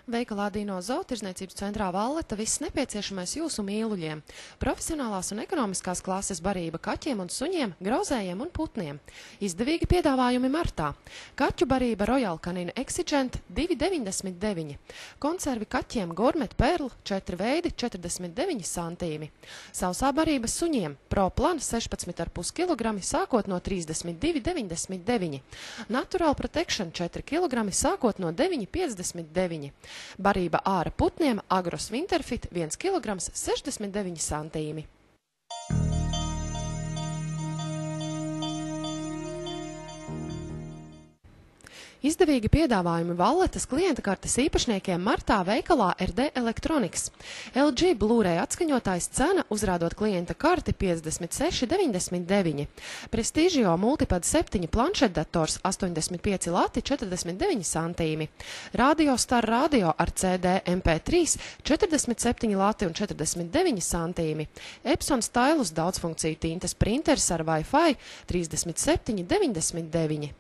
Veikalā Dino Zootirdzniecības centrā Valleta viss nepieciešamais jūsu mīluļiem. Profesionālās un ekonomiskās klases barība kaķiem un suņiem, grauzējiem un putniem. Izdevīgi piedāvājumi martā. Kaķu barība Royal Canin Exigent 2,99. Konservi kaķiem Gourmet Perl 4 veidi 49 centīmi. Sausā barība suņiem Pro Plan 16,5 kg sākot no 32,99. Natural Protection 4 kg sākot no 9,59. Barība āra putniem Agros Winterfit 1 kg 69 centīmi. Izdevīgi piedāvājumi Valletas klienta kartes īpašniekiem martā veikalā RD Electronics. LG Blu-ray atskaņotājs cena uzrādot klienta karti 56,99. Prestigio Multipad 7 planšetdators 85 lati 49 centīmi. Radio Star radio ar CD MP3 47 lati un 49 centīmi. Epson Stylus daudzfunkciju tintes printers ar Wi-Fi 37,99.